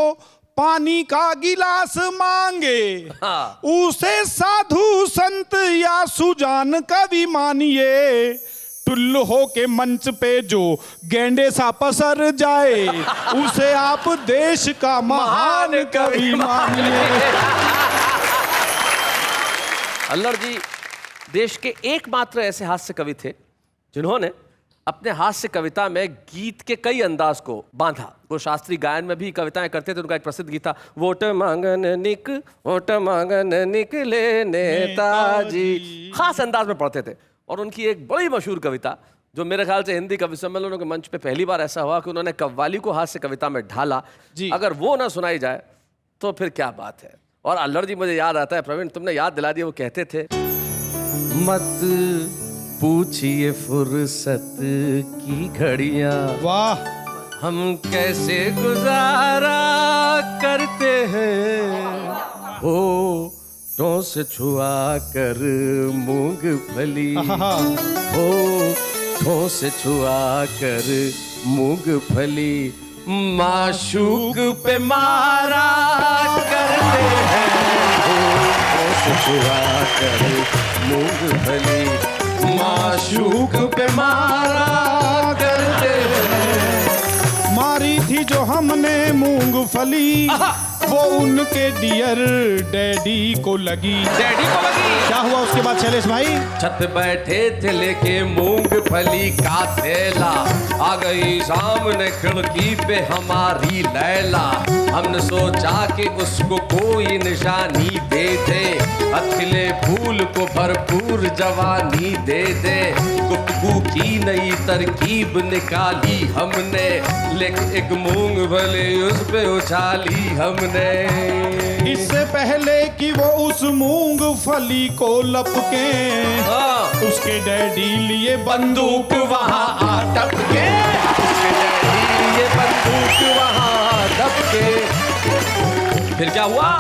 पानी का गिलास मांगे, हाँ। उसे साधु संत या सुजान कवि मानिए। टुल्लू हो के मंच पे जो गेंडे सा पसर जाए, उसे आप देश का महान कवि मानिए। अल्हड़ जी देश के एकमात्र ऐसे हास्य कवि थे जिन्होंने अपने हास्य कविता में गीत के कई अंदाज को बांधा। वो शास्त्रीय गायन में भी कविताएं करते थे। उनका एक प्रसिद्ध गीत था, वोट मांगन निकले नेताजी। खास अंदाज में पढ़ते थे। और उनकी एक बड़ी मशहूर कविता जो मेरे ख्याल से हिंदी कवि सम्मेलनों के मंच पे पहली बार ऐसा हुआ कि उन्होंने कव्वाली को हास्य कविता में ढाला। अगर वो ना सुनाई जाए तो फिर क्या बात है। और अल्हड़ जी मुझे याद आता है, प्रवीण तुमने याद दिला दिया, वो कहते थे, मत पूछिए फुर्सत की घड़ियां, वाह, हम कैसे गुजारा करते हैं, होठों से छुआ कर मूंगफली, होठों से छुआ कर मूंगफली, माशूक पे मारा करते हैं, होठों से छुआ कर मूंगफली, माशूक पे मारा करते हैं। मारी थी जो हमने मूंगफली, वो उनके डियर डैडी को लगी। डैडी को लगी? क्या हुआ उसके बाद शैलेश भाई? छत बैठे थे लेके मूंगफली का थैला, आ गई सामने खिड़की पे हमारी लैला, हमने सोचा कि उसको कोई निशानी दे दे, अखिले फूल को भरपूर जवानी दे दे। गुफ्तगू की नई तरकीब निकाली हमने, लेकिन एक मूंगफली उस पे उछाली हमने। इससे पहले कि वो उस मूंगफली को लपके, उसके डैडी लिए बंदूक वहां आ टपके। उसके डैडी लिए बंदूक वहां दबके। फिर क्या हुआ?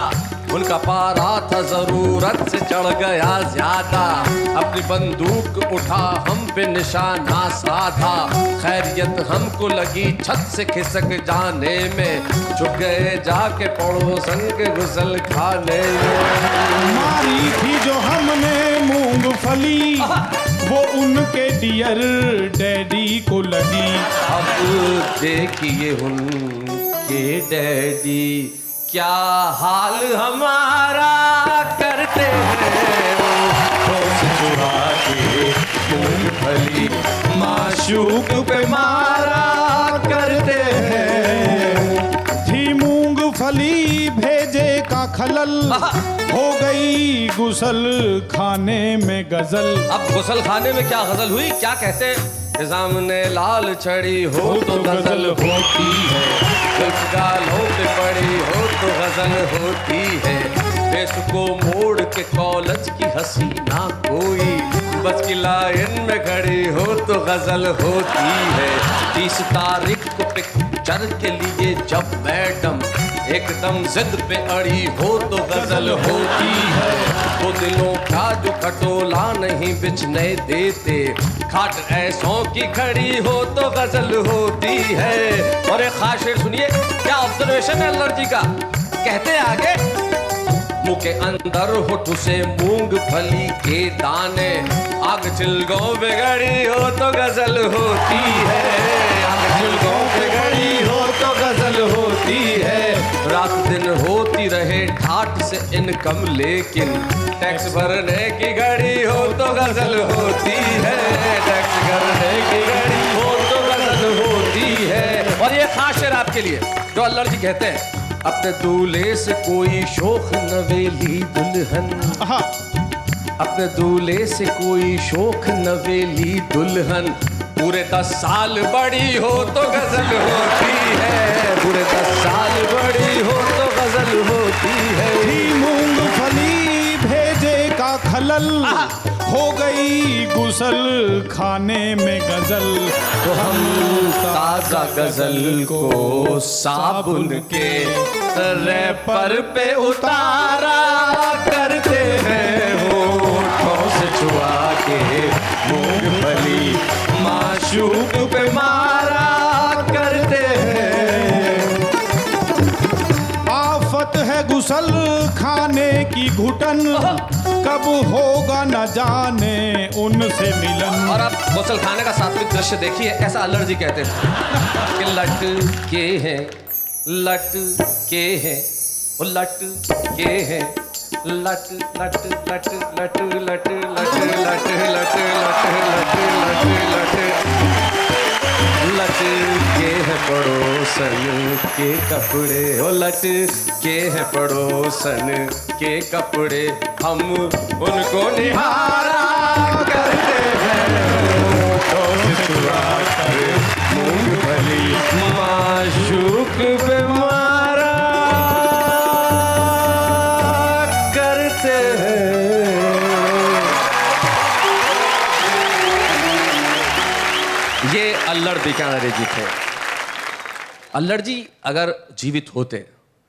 उनका पारा था जरूरत से चढ़ गया ज्यादा, अपनी बंदूक उठा हम पे निशाना साधा। खैरियत हमको लगी छत से खिसक जाने में, झुक गए जाके पड़ोसन के गुसल खाने में। मारी थी जो हमने मूंगफली, वो उनके डियर डैडी को लगी। अब देखिए उनके डैडी क्या हाल हमारा करते हैं। वो से चुरा के मूंगफली माशूक पे मारा करते हैं। थी मूंगफली भेजे का खलल, हो गई गुसल खाने में गजल। अब गुसल खाने में क्या गजल हुई? क्या कहते हैं? सामने लाल छड़ी हो तो गजल होती है, गालों पे पड़ी हो तो गजल होती है। फेस को मोड़ के कॉलेज की हसीना कोई, बस की लाइन में खड़ी हो तो गजल होती है। 30 तारीख को पिक्चर के लिए जब मैडम एकदम जिद पे अड़ी हो तो गजल होती है। वो दिलों का जो खटोला नहीं बिछने देते, खाट ऐसों की खड़ी हो तो गजल होती है। और एक खास शेर सुनिए, क्या ऑब्जर्वेशन है एलर्जी का। कहते आगे, मुंह के अंदर होठ से मूंगफली के दाने, आग चिलगों पे गड़ी हो तो गजल होती है। आग चिलगों पे गड़ी हो तो गजल होती है। रात दिन होती रहे ठाठ से इनकम, लेकिन टैक्स भरने की घड़ी हो तो गजल होती है। टैक्स भरने की घड़ी हो तो गजल होती है। और ये खास शेर आपके लिए जो एलर्जी कहते हैं, अपने दूल्हे से कोई शोख नवेली दुल्हन, अपने दूल्हे से कोई शोख नवेली दुल्हन, पूरे 10 साल बड़ी हो तो गजल होती है। पूरे 10 साल बड़ी हो तो गजल होती है। थी मूंगफली भेजे का खलल, हो गई गुसल खाने में गजल। तो हम ताजा गजल को साबुन के रैपर पे उतारा करते हैं, होठों से छुआ के मूंगफली माशूक पे मारा करते हैं। आफत है गुसल खाने की घुटन, कब होगा न जाने उनसे मिलन। और अब गुसल खाने का सात्विक दृश्य देखिए, ऐसा एलर्जी कहते थे कि लट के हैं, लट के हैं, वो लट के हैं, लट लट लट लट लट लट लट लट लट लट लट के है पड़ोसन के कपड़े, ओ लट के है पड़ोसन के कपड़े, हम उनको निहारा करते हैं। मूंगफली माशूक पे मारा करते हैं। ये अल्लड़ बीकानेरी जी थे। अल्लड़ जी अगर जीवित होते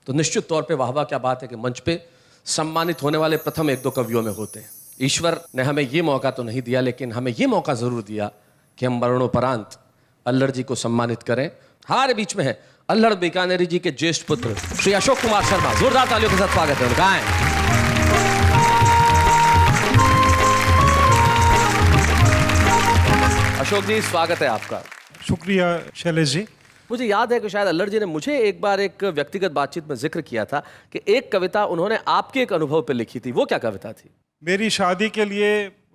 तो निश्चित तौर पे वाह वाह क्या बात है कि मंच पे सम्मानित होने वाले प्रथम 1-2 कवियों में होते। ईश्वर ने हमें ये मौका तो नहीं दिया, लेकिन हमें ये मौका जरूर दिया कि हम मरणोपरांत अल्लड़ जी को सम्मानित करें। हमारे बीच में है अल्लड़ बीकानेरी जी के ज्येष्ठ पुत्र श्री अशोक कुमार शर्मा। जोरदार तालियों के साथ स्वागत है उनका। अशोक जी स्वागत है आपका। शुक्रिया शैलेश जी। मुझे याद है कि शायद अल्लड़ जी ने मुझे एक बार एक व्यक्तिगत बातचीत में जिक्र किया था कि एक कविता उन्होंने आपके एक अनुभव पर लिखी थी। वो क्या कविता थी? मेरी शादी के लिए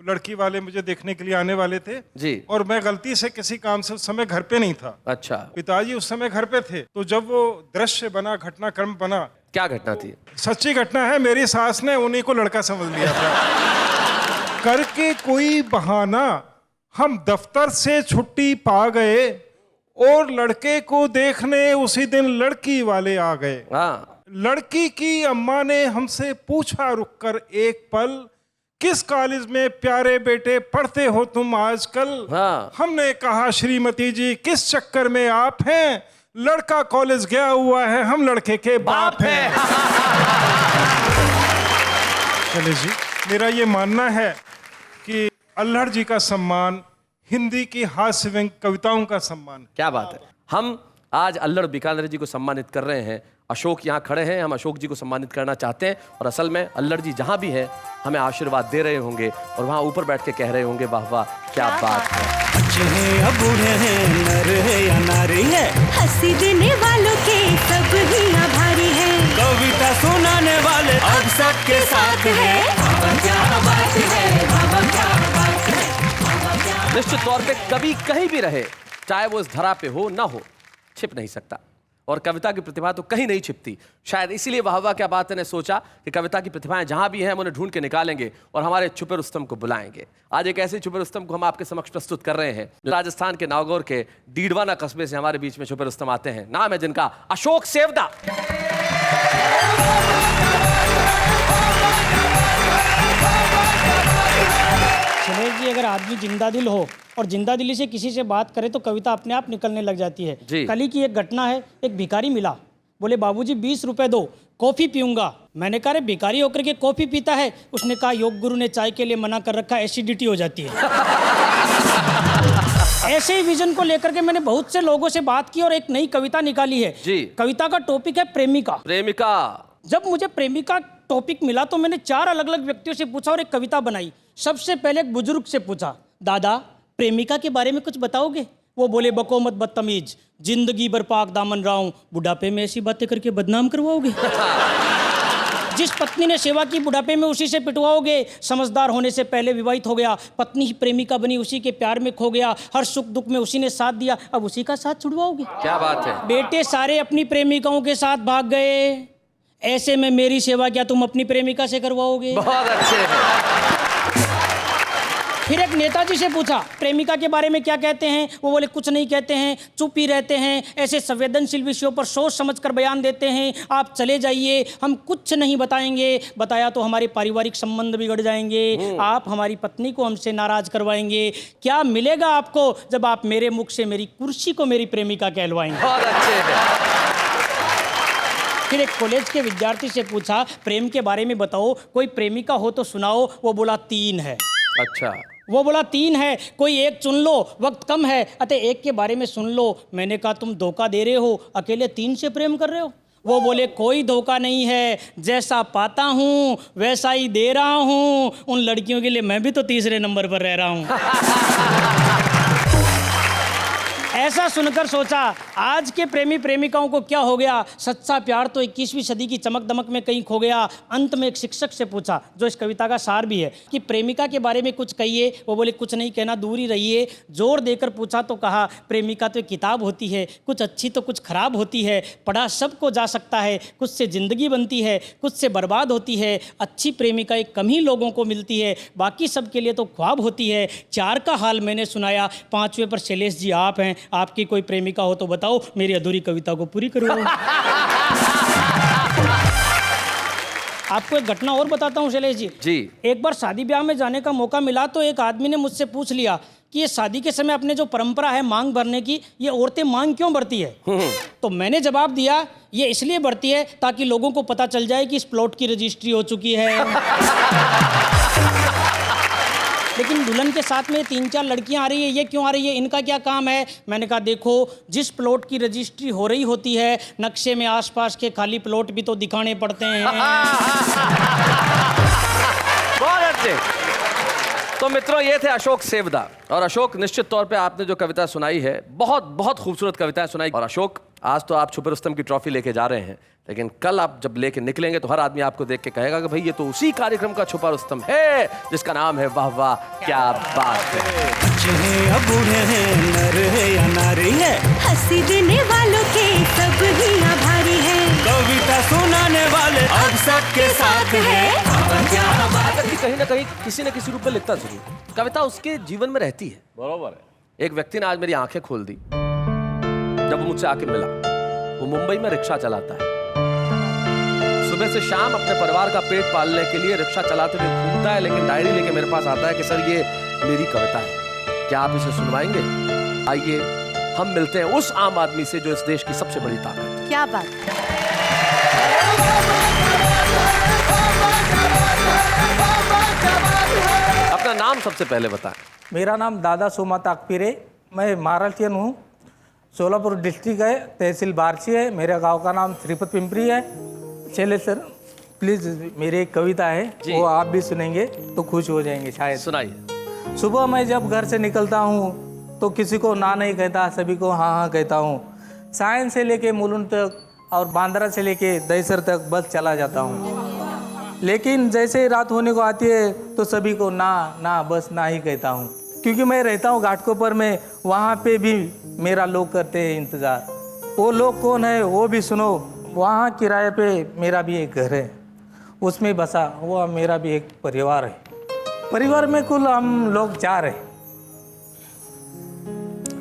लड़की वाले मुझे देखने के लिए आने वाले थे जी, और मैं गलती से किसी काम से उस समय घर पे नहीं था। अच्छा, पिताजी उस समय घर पे थे। तो जब वो दृश्य बना, घटनाक्रम बना, क्या घटना थी? सच्ची घटना है, मेरी सास ने उन्हीं को लड़का समझ लिया था। करके कोई बहाना हम दफ्तर से छुट्टी पा गए और लड़के को देखने उसी दिन लड़की वाले आ गए। हाँ, लड़की की अम्मा ने हमसे पूछा रुककर एक पल, किस कॉलेज में प्यारे बेटे पढ़ते हो तुम आजकल? हाँ। हमने कहा श्रीमती जी किस चक्कर में आप हैं, लड़का कॉलेज गया हुआ है, हम लड़के के बाप हैं। शैलेश जी, मेरा ये मानना है कि अल्हड़ जी का सम्मान हिंदी की हास्य व्यंग कविताओं का सम्मान। क्या बात है। हम आज अल्हड़ बीकानेर जी को सम्मानित कर रहे हैं। अशोक यहाँ खड़े हैं, हम अशोक जी को सम्मानित करना चाहते हैं और असल में अल्हड़ जी जहाँ भी हैं हमें आशीर्वाद दे रहे होंगे और वहाँ ऊपर बैठ के कह रहे होंगे वाह वाह क्या बात है। अच्छे हैं या बूढ़े हैं, नर है या नारी है, हंसी देने वालों के सब ही आभारी है, कविता सुनाने वाले अब सबके साथ है। बाबा क्या बात है, बाबा क्या बात है। निश्चित तौर पे कभी कहीं भी रहे, चाहे वो इस धरा पे हो ना हो, छिप नहीं सकता और कविता की प्रतिभा तो कहीं नहीं छिपती। शायद इसीलिए वाह वाह क्या बात है ने सोचा कि कविता की प्रतिभाएं जहां भी हैं हम उन्हें ढूंढ के निकालेंगे और हमारे छुपे रुस्तम को बुलाएंगे। आज एक ऐसे छुपे रुस्तम को हम आपके समक्ष प्रस्तुत कर रहे हैं। राजस्थान के नागौर के डीडवाना कस्बे से हमारे बीच में छुपे रुस्तम आते हैं। नाम है जिनका अशोक सेवदा। शैलेश जी, अगर आदमी जिंदा दिल हो और जिंदा दिली से किसी से बात करे तो कविता अपने आप निकलने लग जाती है। जी। कल ही की एक घटना है, एक भिखारी मिला, बोले बाबूजी 20 रुपए दो, कॉफी पीऊंगा। मैंने कहा रे भिखारी होकर के कॉफी पीता है? उसने कहा योग गुरु ने चाय के लिए मना कर रखा, एसिडिटी हो जाती है। ऐसे ही विजन को लेकर के मैंने बहुत से लोगों से बात की और एक नई कविता निकाली है। जी। कविता का टॉपिक है प्रेमिका। प्रेमिका। जब मुझे प्रेमिका टॉपिक मिला तो मैंने 4 अलग अलग व्यक्तियों से पूछा और एक कविता बनाई। सबसे पहले एक बुजुर्ग से पूछा, दादा प्रेमिका के बारे में कुछ बताओगे? वो बोले बको मत बदतमीज, जिंदगी भर पाक दामन रहा हूं, बुढ़ापे में ऐसी बातें करके बदनाम करवाओगे? जिस पत्नी ने सेवा की बुढ़ापे में उसी से पिटवाओगे। समझदार होने से पहले विवाहित हो गया, पत्नी ही प्रेमिका बनी, उसी के प्यार में खो गया, हर सुख दुख में उसी ने साथ दिया, अब उसी का साथ छुड़वाओगे? क्या बात है। बेटे सारे अपनी प्रेमिकाओं के साथ भाग गए, ऐसे में मेरी सेवा क्या तुम अपनी प्रेमिका से करवाओगे? बहुत अच्छे हैं। फिर एक नेताजी से पूछा प्रेमिका के बारे में क्या कहते हैं? वो बोले कुछ नहीं कहते हैं, चुप ही रहते हैं, ऐसे संवेदनशील विषयों पर सोच समझकर बयान देते हैं, आप चले जाइए, हम कुछ नहीं बताएंगे, बताया तो हमारे पारिवारिक संबंध बिगड़ जाएंगे, आप हमारी पत्नी को हमसे नाराज करवाएंगे, क्या मिलेगा आपको जब आप मेरे मुख से मेरी कुर्सी को मेरी प्रेमिका कहलवाएंगे? बहुत अच्छे हैं। फिर एक कॉलेज के विद्यार्थी से पूछा प्रेम के बारे में बताओ, कोई प्रेमिका हो तो सुनाओ। वो बोला 3 है। अच्छा। वो बोला 3 है, कोई एक चुन लो, वक्त कम है, अतः एक के बारे में सुन लो। मैंने कहा तुम धोखा दे रहे हो, अकेले 3 से प्रेम कर रहे हो? वो बोले कोई धोखा नहीं है, जैसा पाता हूँ वैसा ही दे रहा हूँ, उन लड़कियों के लिए मैं भी तो 3रे नंबर पर रह रहा हूँ। ऐसा सुनकर सोचा आज के प्रेमी प्रेमिकाओं को क्या हो गया, सच्चा प्यार तो 21वीं सदी की चमक दमक में कहीं खो गया। अंत में एक शिक्षक से पूछा, जो इस कविता का सार भी है, कि प्रेमिका के बारे में कुछ कहिए। वो बोले कुछ नहीं कहना, दूर ही रहिए। जोर देकर पूछा तो कहा प्रेमिका तो एक किताब होती है, कुछ अच्छी तो कुछ खराब होती है, पढ़ा सबको जा सकता है, कुछ से जिंदगी बनती है, कुछ से बर्बाद होती है। अच्छी प्रेमिका एक कम ही लोगों को मिलती है, बाकी सबके लिए तो ख्वाब होती है। 4 का हाल मैंने सुनाया, 5वें पर शैलेश जी आप हैं, आपकी कोई प्रेमिका हो तो बताओ, मेरी अधूरी कविता को पूरी करो। आपको एक घटना और बताता हूँ शैलेश जी। जी। एक बार शादी ब्याह में जाने का मौका मिला तो एक आदमी ने मुझसे पूछ लिया कि ये शादी के समय अपने जो परंपरा है मांग भरने की, ये औरतें मांग क्यों भरती है? तो मैंने जवाब दिया ये इसलिए भरती है ताकि लोगों को पता चल जाए कि इस प्लॉट की रजिस्ट्री हो चुकी है। लेकिन दुल्हन के साथ में 3-4 लड़कियां आ रही है, ये क्यों आ रही है, इनका क्या काम है? मैंने कहा देखो, जिस प्लॉट की रजिस्ट्री हो रही होती है, नक्शे में आसपास के खाली प्लॉट भी तो दिखाने पड़ते हैं। बहुत अच्छे। तो मित्रों, ये थे अशोक सेवदा। और अशोक, निश्चित तौर पे आपने जो कविता सुनाई है, बहुत बहुत खूबसूरत कविताएं सुनाई। और अशोक, आज तो आप छुपे रुस्तम की ट्रॉफी लेके जा रहे हैं, लेकिन कल आप जब लेके निकलेंगे तो हर आदमी आपको देख के कहेगा कि भाई ये तो उसी कार्यक्रम का छुपा रुस्तम है जिसका नाम है वाह वाह क्या बात है। अच्छे हैं या बूढ़े हैं, नर है या नारी है, हंसी देने वालों के सब ही आभारी है, कविता सुनाने वाले अब सबके साथ है। बाबा क्या बात है। कहीं ना कहीं किसी न किसी रूप में लिखता जरूर। कविता उसके जीवन में रहती है। बरोबर है। एक व्यक्ति ने आज मेरी आंखें खोल दी जब वो मुझसे आके मिला। वो मुंबई में रिक्शा चलाता है, सुबह से शाम अपने परिवार का पेट पालने के लिए रिक्शा चलाते हुए घूमता है, लेकिन डायरी लेके मेरे पास आता है कि सर ये मेरी कविता है, क्या आप इसे सुनवाएंगे? आइए हम मिलते हैं उस आम आदमी से जो इस देश की सबसे बड़ी ताकत है। क्या बात। अपना नाम सबसे पहले बताएं। मेरा नाम दादा सोमा ताकपीरे, मैं महाराष्ट्रियन हूँ। सोलापुर डिस्ट्रिक्ट है, तहसील बारसी है। मेरे गांव का नाम श्रीपत पिंपरी है। चले सर, प्लीज मेरी एक कविता है, वो आप भी सुनेंगे तो खुश हो जाएंगे शायद। सुनाइए। सुबह मैं जब घर से निकलता हूँ तो किसी को ना नहीं कहता, सभी को हाँ हाँ कहता हूँ। सायन से लेके मुलुंड तक और बांद्रा से लेके दहीसर तक बस चला जाता हूँ, लेकिन जैसे ही रात होने को आती है तो सभी को ना ना बस ना ही कहता हूँ, क्योंकि मैं रहता हूँ घाटकोपर में। वहाँ पे भी मेरा लोग करते हैं इंतज़ार। वो लोग कौन है वो भी सुनो। वहाँ किराए पे मेरा भी एक घर है, उसमें बसा वो मेरा भी एक परिवार है। परिवार में कुल हम लोग 4 हैं।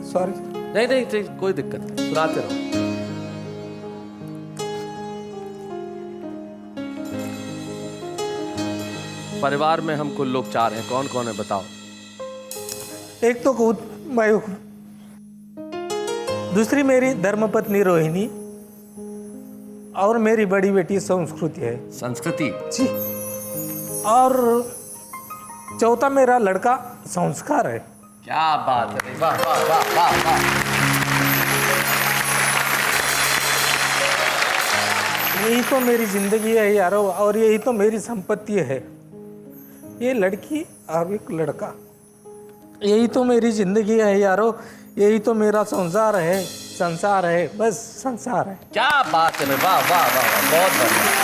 सॉरी। नहीं नहीं नहीं, कोई दिक्कत नहीं, सुनाते रहो। परिवार में हम कुल लोग 4 हैं। कौन कौन है बताओ? एक तो खुद मैं हूँ, दूसरी मेरी धर्मपत्नी रोहिणी और मेरी बड़ी बेटी संस्कृति है। संस्कृति जी। और चौथा मेरा लड़का संस्कार है। क्या बात है, वाह वाह वाह वाह वाह। यही तो मेरी जिंदगी है यारो, और यही तो मेरी संपत्ति है। ये लड़की और एक लड़का, यही तो मेरी जिंदगी है यारो, यही तो मेरा संसार है। संसार है, बस संसार है। क्या बात है, वाह वाह वाह वाह, बहुत बढ़िया।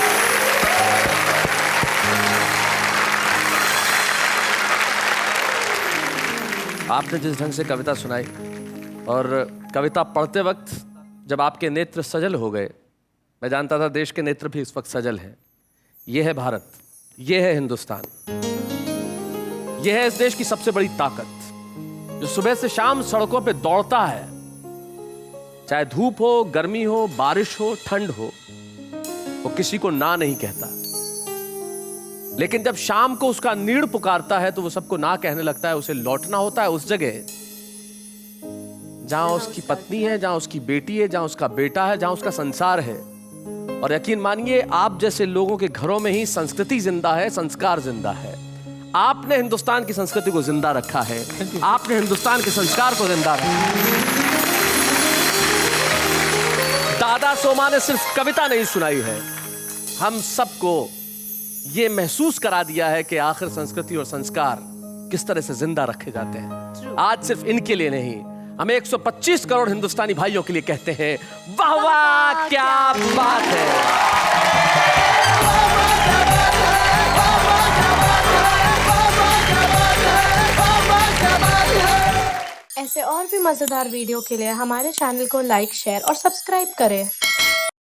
आपने जिस ढंग से कविता सुनाई, और कविता पढ़ते वक्त जब आपके नेत्र सजल हो गए, मैं जानता था देश के नेत्र भी इस वक्त सजल हैं। ये है भारत, ये है हिंदुस्तान, ये है इस देश की सबसे बड़ी ताकत, जो सुबह से शाम सड़कों पे दौड़ता है, चाहे धूप हो, गर्मी हो, बारिश हो, ठंड हो, वो किसी को ना नहीं कहता। लेकिन जब शाम को उसका नीड़ पुकारता है तो वो सबको ना कहने लगता है। उसे लौटना होता है उस जगह जहां उसकी पत्नी है, जहां उसकी बेटी है, जहां उसका बेटा है, जहां उसका संसार है। और यकीन मानिए, आप जैसे लोगों के घरों में ही संस्कृति जिंदा है, संस्कार जिंदा है। आपने हिंदुस्तान की संस्कृति को जिंदा रखा है, आपने हिंदुस्तान के संस्कार को जिंदा रखा है। दादा सोमा ने सिर्फ कविता नहीं सुनाई है, हम सबको ये महसूस करा दिया है कि आखिर संस्कृति और संस्कार किस तरह से जिंदा रखे जाते हैं। आज सिर्फ इनके लिए नहीं, हम 125 करोड़ हिंदुस्तानी भाइयों के लिए कहते हैं, वाह वाह क्या बात है। ऐसे और भी मजेदार वीडियो के लिए हमारे चैनल को लाइक, शेयर और सब्सक्राइब करें।